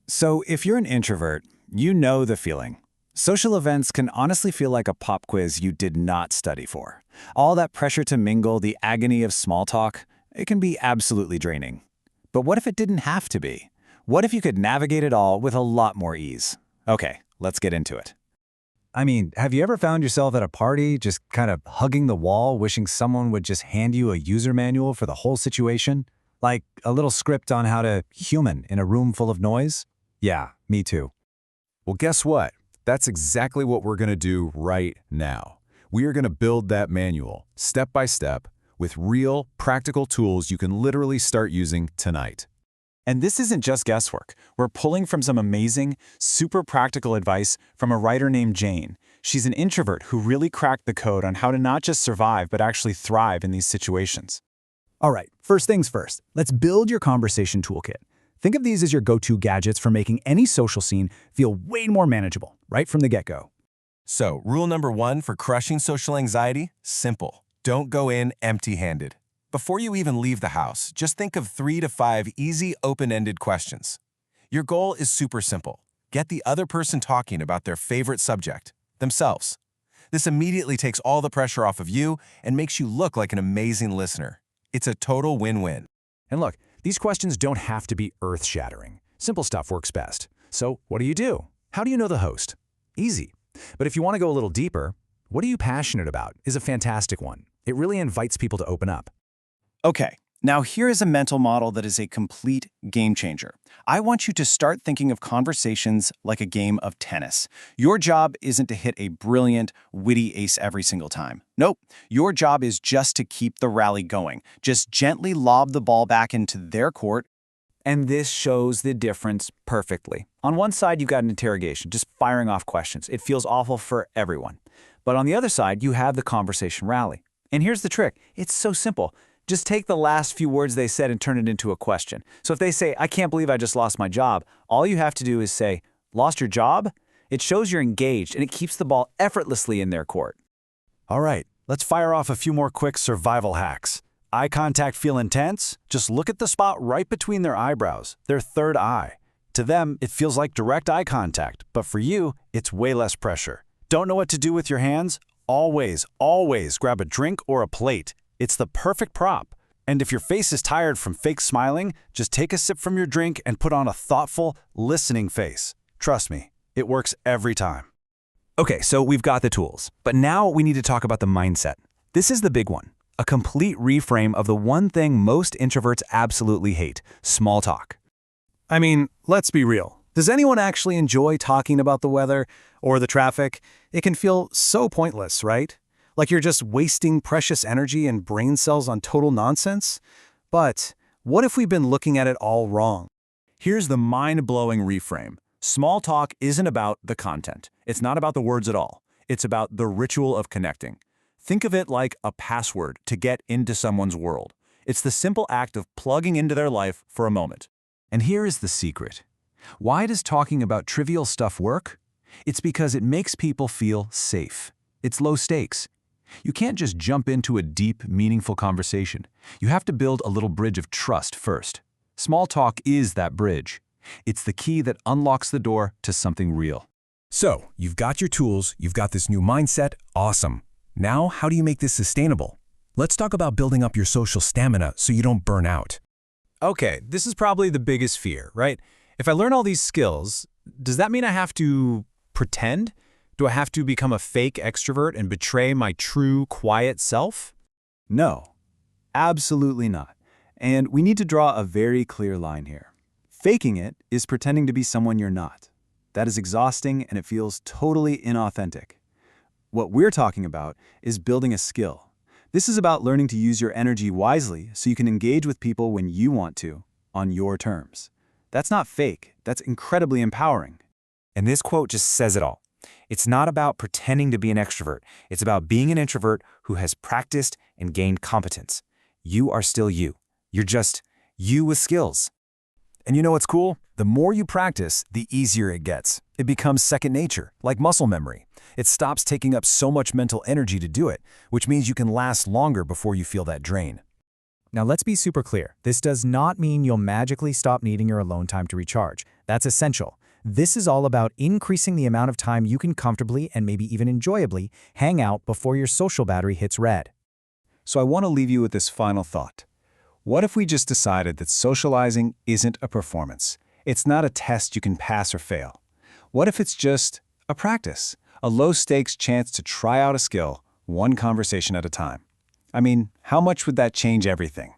So if you're an introvert, you know the feeling. Social events can honestly feel like a pop quiz you did not study for. All that pressure to mingle, the agony of small talk, it can be absolutely draining. But what if it didn't have to be? What if you could navigate it all with a lot more ease? Okay, let's get into it. I mean, have you ever found yourself at a party just kind of hugging the wall, wishing someone would just hand you a user manual for the whole situation? Like a little script on how to human in a room full of noise? Yeah, me too. Well, guess what? That's exactly what we're going to do right now. We are going to build that manual, step by step, with real, practical tools you can literally start using tonight. And this isn't just guesswork. We're pulling from some amazing, super practical advice from a writer named Jane. She's an introvert who really cracked the code on how to not just survive, but actually thrive in these situations. All right, first things first, let's build your conversation toolkit. Think of these as your go-to gadgets for making any social scene feel way more manageable, right from the get-go. So, rule number 1 for crushing social anxiety? Simple. Don't go in empty-handed. Before you even leave the house, just think of 3 to 5 easy, open-ended questions. Your goal is super simple. Get the other person talking about their favorite subject, themselves. This immediately takes all the pressure off of you and makes you look like an amazing listener. It's a total win-win. And look, these questions don't have to be earth-shattering. Simple stuff works best. So what do? How do you know the host? Easy. But if you want to go a little deeper, what are you passionate about is a fantastic one. It really invites people to open up. Okay, now here is a mental model that is a complete game changer. I want you to start thinking of conversations like a game of tennis. Your job isn't to hit a brilliant, witty ace every single time. Nope, your job is just to keep the rally going. Just gently lob the ball back into their court. And this shows the difference perfectly. On one side, you've got an interrogation, just firing off questions. It feels awful for everyone. But on the other side, you have the conversation rally. And here's the trick. It's so simple. Just take the last few words they said and turn it into a question. So if they say, I can't believe I just lost my job, all you have to do is say, lost your job? It shows you're engaged and it keeps the ball effortlessly in their court. All right, let's fire off a few more quick survival hacks. Eye contact feel intense? Just look at the spot right between their eyebrows, their third eye. To them, it feels like direct eye contact, but for you, it's way less pressure. Don't know what to do with your hands? Always grab a drink or a plate. It's the perfect prop. And if your face is tired from fake smiling, just take a sip from your drink and put on a thoughtful, listening face. Trust me, it works every time. Okay, so we've got the tools, but now we need to talk about the mindset. This is the big one, a complete reframe of the one thing most introverts absolutely hate, small talk. I mean, let's be real. Does anyone actually enjoy talking about the weather or the traffic? It can feel so pointless, right? Like you're just wasting precious energy and brain cells on total nonsense? But what if we've been looking at it all wrong? Here's the mind-blowing reframe. Small talk isn't about the content. It's not about the words at all. It's about the ritual of connecting. Think of it like a password to get into someone's world. It's the simple act of plugging into their life for a moment. And here is the secret. Why does talking about trivial stuff work? It's because it makes people feel safe. It's low stakes. You can't just jump into a deep, meaningful conversation. You have to build a little bridge of trust first. Small talk is that bridge. It's the key that unlocks the door to something real. So, you've got your tools, you've got this new mindset, awesome. Now, how do you make this sustainable? Let's talk about building up your social stamina so you don't burn out. Okay, this is probably the biggest fear, right? If I learn all these skills, does that mean I have to pretend? Do I have to become a fake extrovert and betray my true, quiet self? No, absolutely not. And we need to draw a very clear line here. Faking it is pretending to be someone you're not. That is exhausting and it feels totally inauthentic. What we're talking about is building a skill. This is about learning to use your energy wisely so you can engage with people when you want to, on your terms. That's not fake, that's incredibly empowering. And this quote just says it all. It's not about pretending to be an extrovert. It's about being an introvert who has practiced and gained competence. You are still you. You're just you with skills. And you know what's cool? The more you practice, the easier it gets. It becomes second nature, like muscle memory. It stops taking up so much mental energy to do it, which means you can last longer before you feel that drain. Now let's be super clear. This does not mean you'll magically stop needing your alone time to recharge. That's essential. This is all about increasing the amount of time you can comfortably and maybe even enjoyably hang out before your social battery hits red. So I want to leave you with this final thought. What if we just decided that socializing isn't a performance? It's not a test you can pass or fail. What if it's just a practice, a low-stakes chance to try out a skill, one conversation at a time? I mean, how much would that change everything?